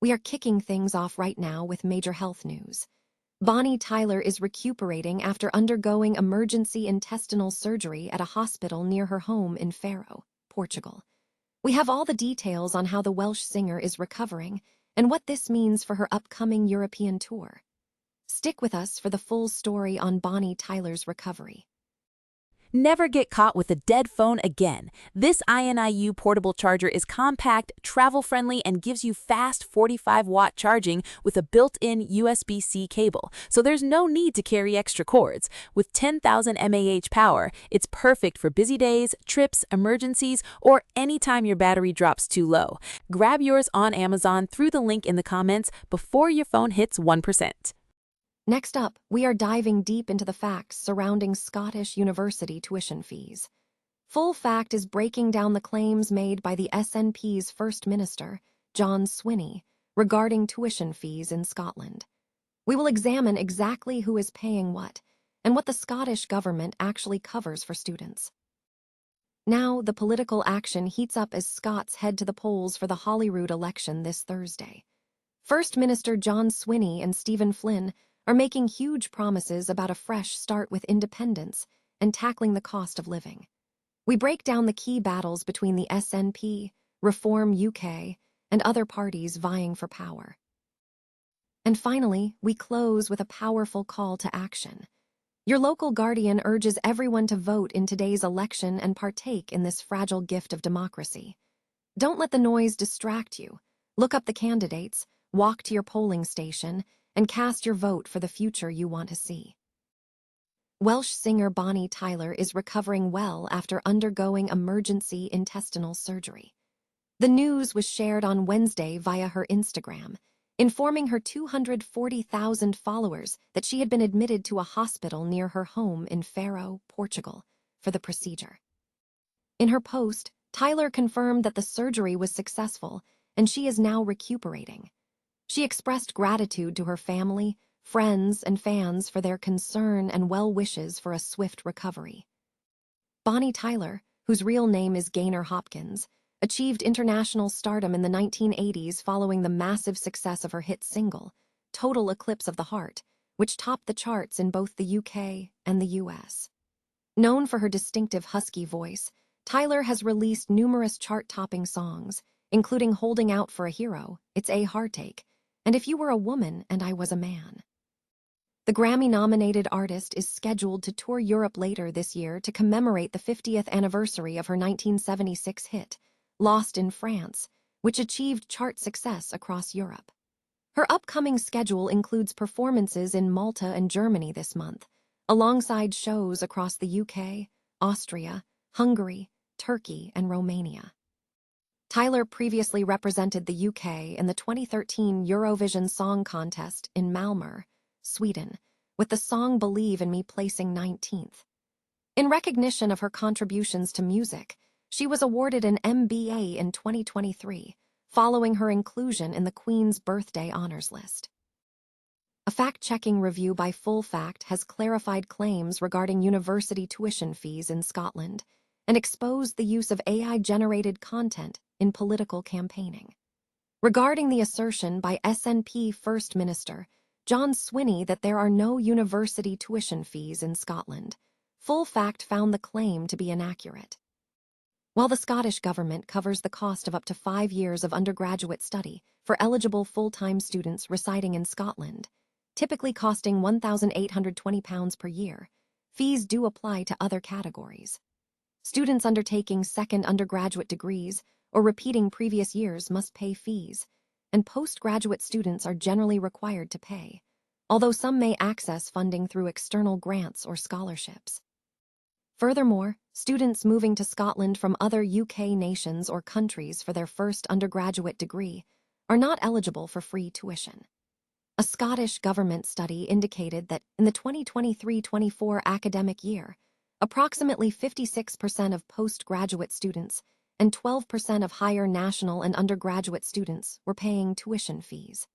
We are kicking things off right now with major health news. Bonnie Tyler is recuperating after undergoing emergency intestinal surgery at a hospital near her home in Faro, Portugal. We have all the details on how the Welsh singer is recovering and what this means for her upcoming European tour. Stick with us for the full story on Bonnie Tyler's recovery. Never get caught with a dead phone again. This INIU portable charger is compact, travel-friendly, and gives you fast 45-watt charging with a built-in USB-C cable, so there's no need to carry extra cords. With 10,000 mAh power, it's perfect for busy days, trips, emergencies, or anytime your battery drops too low. Grab yours on Amazon through the link in the comments before your phone hits 1%. Next up, we are diving deep into the facts surrounding Scottish university tuition fees. Full Fact is breaking down the claims made by the SNP's First Minister, John Swinney, regarding tuition fees in Scotland. We will examine exactly who is paying what, and what the Scottish government actually covers for students. Now, the political action heats up as Scots head to the polls for the Holyrood election this Thursday. First Minister John Swinney and Stephen Flynn are making huge promises about a fresh start with independence and tackling the cost of living. We break down the key battles between the SNP, Reform UK, and other parties vying for power. And finally, we close with a powerful call to action. Your local guardian urges everyone to vote in today's election and partake in this fragile gift of democracy. Don't let the noise distract you. Look up the candidates, walk to your polling station, and cast your vote for the future you want to see. Welsh singer Bonnie Tyler is recovering well after undergoing emergency intestinal surgery. The news was shared on Wednesday via her Instagram, informing her 240,000 followers that she had been admitted to a hospital near her home in Faro, Portugal, for the procedure. In her post, Tyler confirmed that the surgery was successful and she is now recuperating. She expressed gratitude to her family, friends, and fans for their concern and well wishes for a swift recovery. Bonnie Tyler, whose real name is Gaynor Hopkins, achieved international stardom in the 1980s following the massive success of her hit single, Total Eclipse of the Heart, which topped the charts in both the UK and the US. Known for her distinctive husky voice, Tyler has released numerous chart-topping songs, including Holding Out for a Hero, It's a Heartache, and If You Were a Woman and I Was a Man. The Grammy-nominated artist is scheduled to tour Europe later this year to commemorate the 50th anniversary of her 1976 hit, Lost in France, which achieved chart success across Europe. Her upcoming schedule includes performances in Malta and Germany this month, alongside shows across the UK, Austria, Hungary, Turkey, and Romania. Tyler previously represented the UK in the 2013 Eurovision Song Contest in Malmö, Sweden, with the song Believe in Me placing 19th. In recognition of her contributions to music, she was awarded an MBA in 2023, following her inclusion in the Queen's Birthday Honours List. A fact-checking review by Full Fact has clarified claims regarding university tuition fees in Scotland and exposed the use of AI-generated content in political campaigning. Regarding the assertion by SNP First Minister John Swinney that there are no university tuition fees in Scotland, Full Fact found the claim to be inaccurate. While the Scottish government covers the cost of up to 5 years of undergraduate study for eligible full-time students residing in Scotland, typically costing £1,820 per year, fees do apply to other categories. Students undertaking second undergraduate degrees or repeating previous years must pay fees, and postgraduate students are generally required to pay, although some may access funding through external grants or scholarships. Furthermore, students moving to Scotland from other UK nations or countries for their first undergraduate degree are not eligible for free tuition. A Scottish government study indicated that in the 2023-24 academic year, approximately 56% of postgraduate students and 12% of higher national and undergraduate students were paying tuition fees.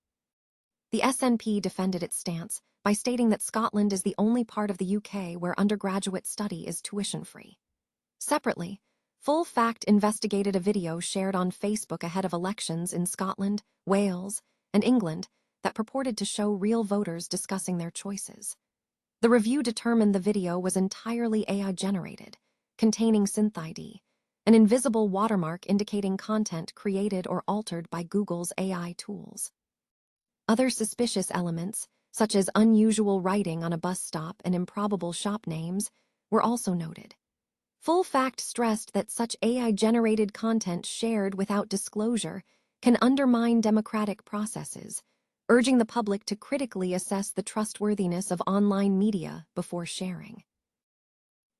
The SNP defended its stance by stating that Scotland is the only part of the UK where undergraduate study is tuition-free. Separately, Full Fact investigated a video shared on Facebook ahead of elections in Scotland, Wales, and England that purported to show real voters discussing their choices. The review determined the video was entirely AI-generated, containing synth ID, an invisible watermark indicating content created or altered by Google's AI tools. Other suspicious elements, such as unusual writing on a bus stop and improbable shop names, were also noted. Full Fact stressed that such AI-generated content shared without disclosure can undermine democratic processes, urging the public to critically assess the trustworthiness of online media before sharing.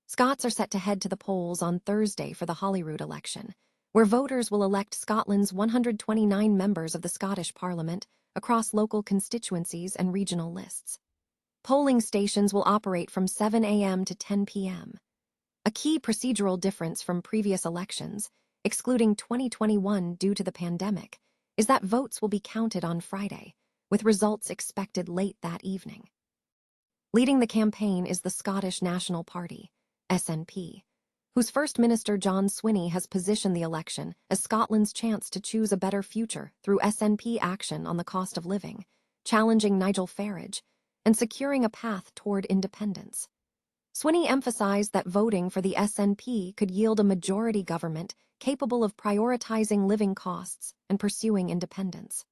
Scots are set to head to the polls on Thursday for the Holyrood election, where voters will elect Scotland's 129 members of the Scottish Parliament across local constituencies and regional lists. Polling stations will operate from 7 a.m. to 10 p.m. A key procedural difference from previous elections, excluding 2021 due to the pandemic, is that votes will be counted on Friday, with results expected late that evening. Leading the campaign is the Scottish National Party, SNP, whose First Minister John Swinney has positioned the election as Scotland's chance to choose a better future through SNP action on the cost of living, challenging Nigel Farage, and securing a path toward independence. Swinney emphasized that voting for the SNP could yield a majority government capable of prioritizing living costs and pursuing independence.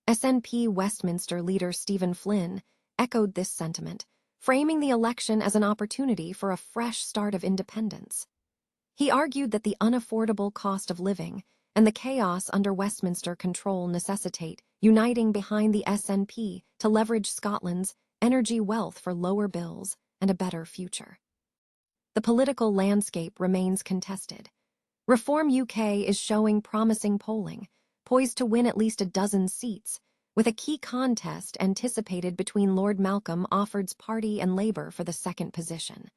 SNP Westminster leader Stephen Flynn echoed this sentiment, framing the election as an opportunity for a fresh start of independence. He argued that the unaffordable cost of living and the chaos under Westminster control necessitate uniting behind the SNP to leverage Scotland's energy wealth for lower bills and a better future. The political landscape remains contested. Reform UK is showing promising polling, poised to win at least a dozen seats, with a key contest anticipated between Lord Malcolm Offord's party and Labour for the second position.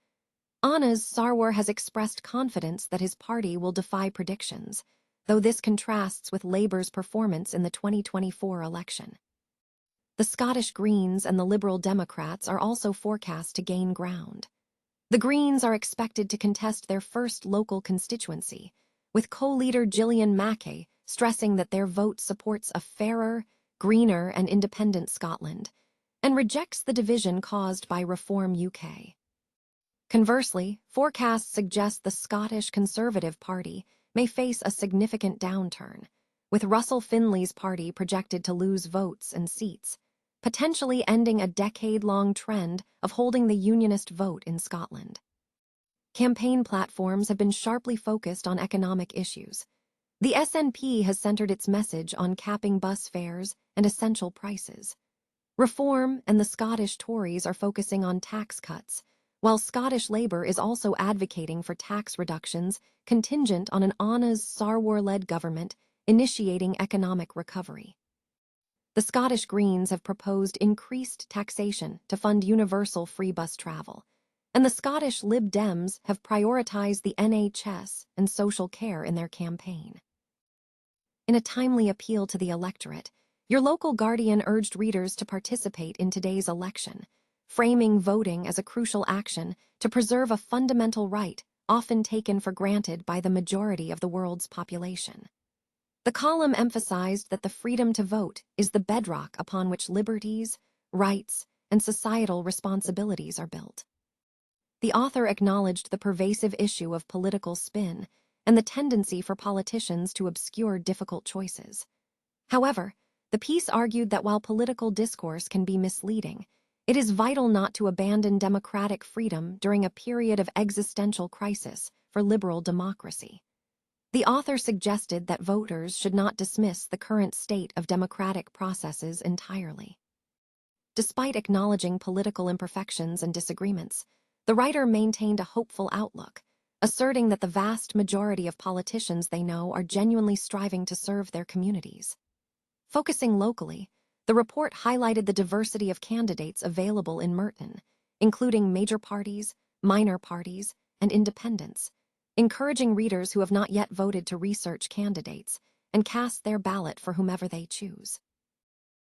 Anna's Sarwar has expressed confidence that his party will defy predictions, though this contrasts with Labour's performance in the 2024 election. The Scottish Greens and the Liberal Democrats are also forecast to gain ground. The Greens are expected to contest their first local constituency, with co-leader Gillian Mackay stressing that their vote supports a fairer, greener and independent Scotland, and rejects the division caused by Reform UK. Conversely, forecasts suggest the Scottish Conservative Party may face a significant downturn, with Russell Finley's party projected to lose votes and seats, potentially ending a decade-long trend of holding the unionist vote in Scotland. Campaign platforms have been sharply focused on economic issues. The SNP has centered its message on capping bus fares and essential prices. Reform and the Scottish Tories are focusing on tax cuts, while Scottish Labour is also advocating for tax reductions contingent on an Anna's Sarwar-led government initiating economic recovery. The Scottish Greens have proposed increased taxation to fund universal free bus travel, and the Scottish Lib Dems have prioritized the NHS and social care in their campaign. In a timely appeal to the electorate, your local Guardian urged readers to participate in today's election, framing voting as a crucial action to preserve a fundamental right often taken for granted by the majority of the world's population. The column emphasized that the freedom to vote is the bedrock upon which liberties, rights, and societal responsibilities are built. The author acknowledged the pervasive issue of political spin and the tendency for politicians to obscure difficult choices. However, the piece argued that while political discourse can be misleading, it is vital not to abandon democratic freedom during a period of existential crisis for liberal democracy. The author suggested that voters should not dismiss the current state of democratic processes entirely. Despite acknowledging political imperfections and disagreements, the writer maintained a hopeful outlook, asserting that the vast majority of politicians they know are genuinely striving to serve their communities. Focusing locally, the report highlighted the diversity of candidates available in Merton, including major parties, minor parties, and independents, encouraging readers who have not yet voted to research candidates and cast their ballot for whomever they choose.